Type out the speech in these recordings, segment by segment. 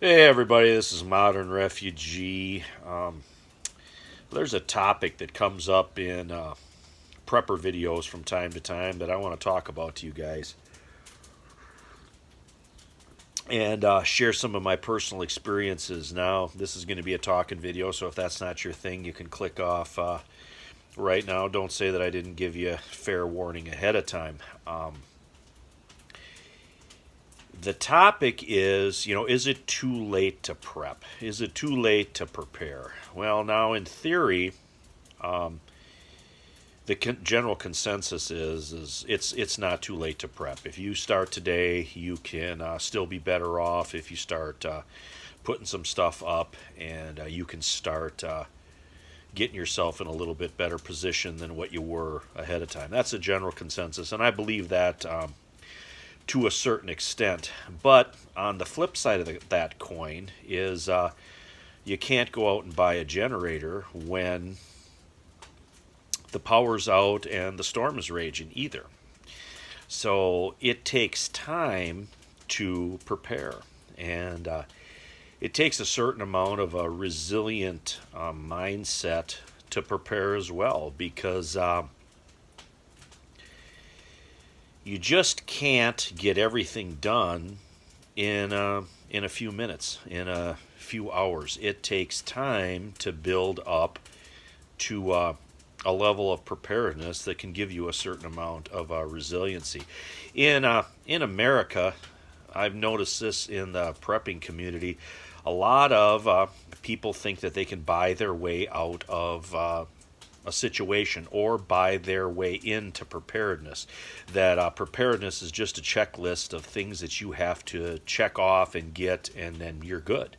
Hey everybody, this is Modern Refugee. There's a topic that comes up in prepper videos from time to time that I want to talk about to you guys and share some of my personal experiences. Now, this is going to be a talking video, so if that's not your thing, you can click off right now. Don't say that I didn't give you fair warning ahead of time. The topic is, is it too late to prep? Is it too late to prepare? Well, now in theory, the general consensus is it's not too late to prep. If you start today, you can still be better off if you start putting some stuff up, and you can start getting yourself in a little bit better position than what you were ahead of time. That's a general consensus, and I believe that to a certain extent. But on the flip side of that coin is you can't go out and buy a generator when the power's out and the storm is raging either. So it takes time to prepare. And it takes a certain amount of a resilient mindset to prepare as well, because you just can't get everything done in a few minutes, in a few hours. It takes time to build up to a level of preparedness that can give you a certain amount of resiliency. In America, I've noticed this in the prepping community. A lot of people think that they can buy their way out of a situation or buy their way into preparedness. That preparedness is just a checklist of things that you have to check off and get, and then you're good.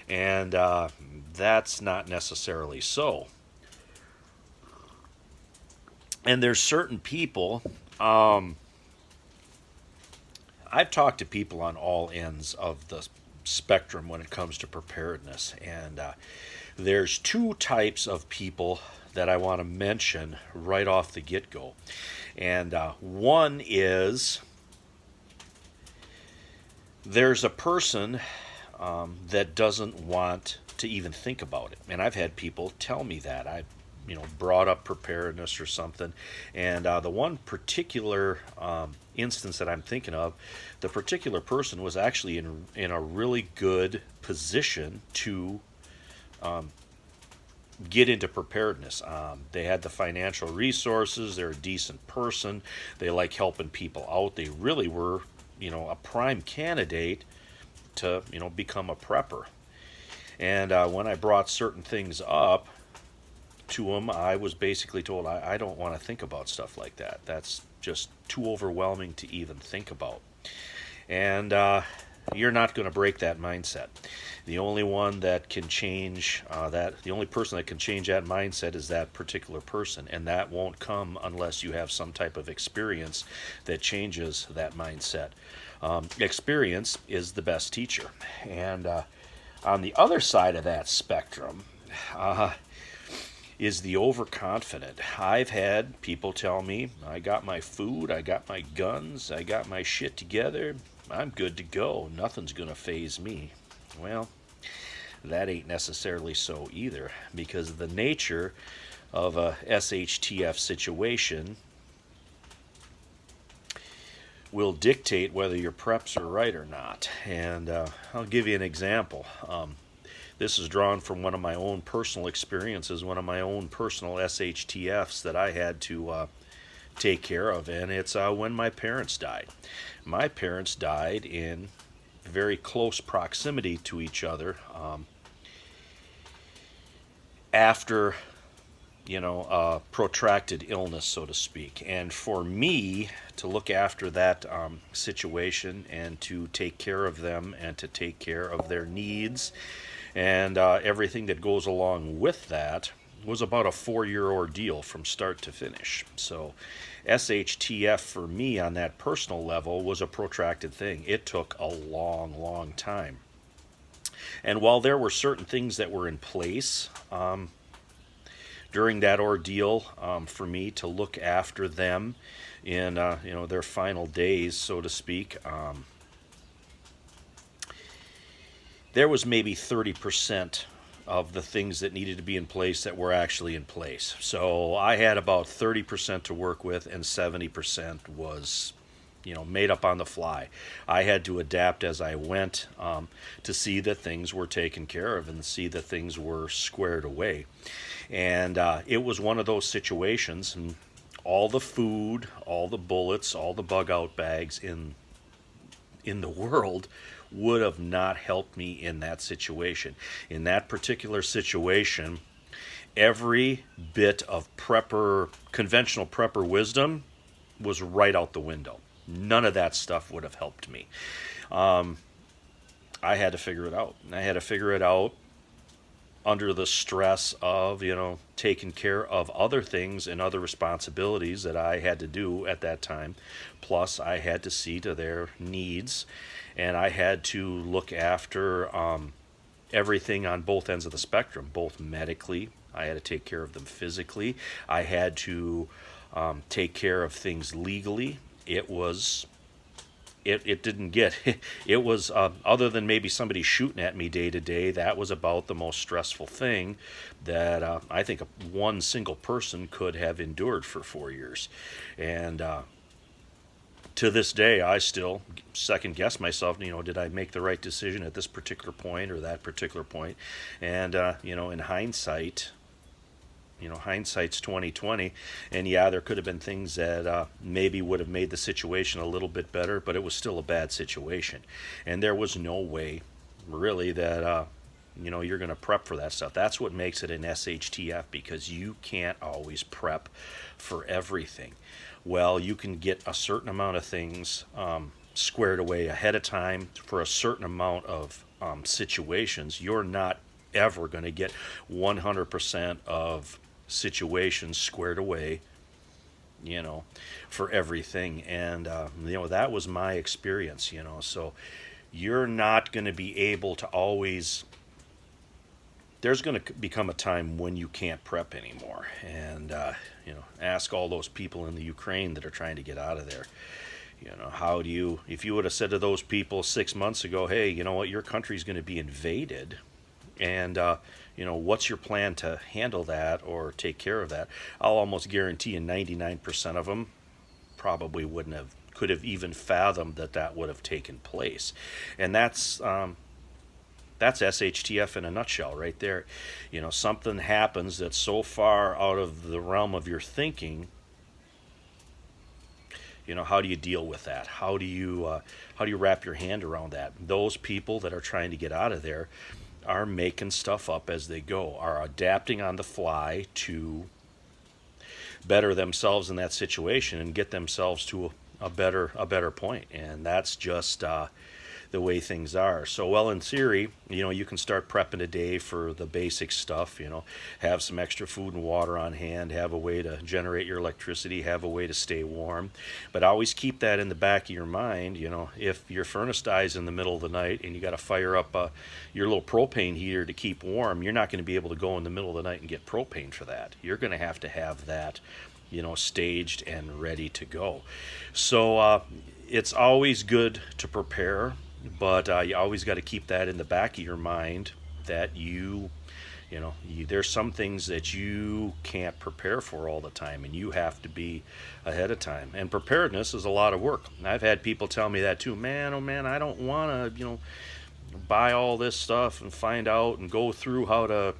And that's not necessarily so. And there's certain people. I've talked to people on all ends of the spectrum when it comes to preparedness, and there's two types of people that I want to mention right off the get-go. And one is, there's a person that doesn't want to even think about it. And I've had people tell me that. I brought up preparedness or something. And the one particular instance that I'm thinking of, the particular person was actually in a really good position to get into preparedness. They had the financial resources. They're a decent person. They like helping people out. They really were, a prime candidate to, become a prepper. And when I brought certain things up to them, I was basically told, I don't want to think about stuff like that. That's just too overwhelming to even think about. And you're not going to break that mindset. The only one that can change the only person that can change that mindset is that particular person, and that won't come unless you have some type of experience that changes that mindset. Experience is the best teacher. And on the other side of that spectrum is the overconfident. I've had people tell me, I got my food, I got my guns, I got my shit together, I'm good to go, nothing's going to faze me. Well, that ain't necessarily so either, because the nature of a SHTF situation will dictate whether your preps are right or not. And I'll give you an example. This is drawn from one of my own personal experiences, one of my own personal SHTFs that I had to take care of, and it's when my parents died. My parents died in very close proximity to each other after protracted illness, so to speak. And for me to look after that situation and to take care of them and to take care of their needs and everything that goes along with that was about a 4-year ordeal from start to finish. So SHTF for me on that personal level was a protracted thing. It took a long, long time. And while there were certain things that were in place during that ordeal for me to look after them in their final days, so to speak, there was maybe 30% of the things that needed to be in place that were actually in place. So I had about 30% to work with, and 70% was, made up on the fly. I had to adapt as I went, to see that things were taken care of and see that things were squared away. And it was one of those situations, and all the food, all the bullets, all the bug out bags in the world would have not helped me in that situation. In that particular situation, every bit of conventional prepper wisdom was right out the window. None of that stuff would have helped me. I had to figure it out. I had to figure it out under the stress of, taking care of other things and other responsibilities that I had to do at that time. Plus, I had to see to their needs, and I had to look after everything on both ends of the spectrum, both medically. I had to take care of them physically. I had to take care of things legally. It didn't get, it was, other than maybe somebody shooting at me day to day, that was about the most stressful thing that I think one single person could have endured for 4 years. And to this day, I still second guess myself, did I make the right decision at this particular point or that particular point? And, in hindsight, hindsight's 2020, and yeah, there could have been things that maybe would have made the situation a little bit better, but it was still a bad situation, and there was no way, really, that you're going to prep for that stuff. That's what makes it an SHTF, because you can't always prep for everything. Well, you can get a certain amount of things squared away ahead of time for a certain amount of situations. You're not ever going to get 100% of situations squared away, for everything. And, that was my experience, so you're not going to be able to always, there's going to become a time when you can't prep anymore. And, ask all those people in the Ukraine that are trying to get out of there. How do you, if you would have said to those people 6 months ago, hey, you know what, your country's going to be invaded, and what's your plan to handle that or take care of that? I'll almost guarantee you 99% of them probably could have even fathomed that would have taken place. And that's SHTF in a nutshell right there. Something happens that's so far out of the realm of your thinking. How do you deal with that? How do you wrap your hand around that? Those people that are trying to get out of there are making stuff up as they go, are adapting on the fly to better themselves in that situation and get themselves to a better point. And that's just the way things are. So, well, in theory, you can start prepping today for the basic stuff, have some extra food and water on hand, have a way to generate your electricity, have a way to stay warm. But always keep that in the back of your mind, if your furnace dies in the middle of the night and you got to fire up your little propane heater to keep warm, you're not going to be able to go in the middle of the night and get propane for that. You're going to have that, staged and ready to go. So it's always good to prepare, but you always got to keep that in the back of your mind that there's some things that you can't prepare for all the time, and you have to be ahead of time. And preparedness is a lot of work. I've had people tell me that too. Man, oh man, I don't want to, buy all this stuff and find out and go through how to,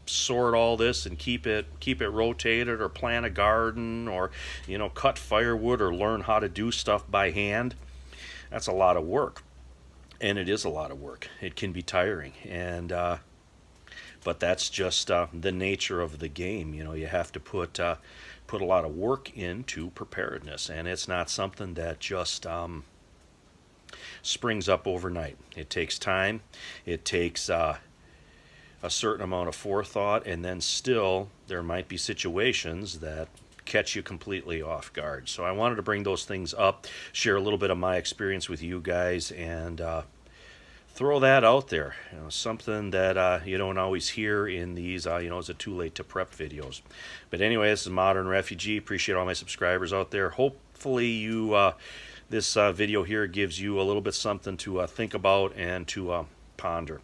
sort all this and keep it rotated, or plant a garden, or, cut firewood, or learn how to do stuff by hand. That's a lot of work. And it is a lot of work. It can be tiring, and but that's just the nature of the game. You have to put a lot of work into preparedness, and it's not something that just springs up overnight. It takes time. It takes a certain amount of forethought, and then still there might be situations that catch you completely off guard. So I wanted to bring those things up, share a little bit of my experience with you guys, and throw that out there. Something that you don't always hear in these, is it too late to prep videos. But anyway, this is Modern Refugee. Appreciate all my subscribers out there. Hopefully this video here gives you a little bit something to think about and to ponder.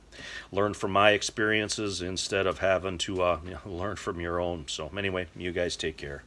Learn from my experiences instead of having to learn from your own. So anyway, you guys take care.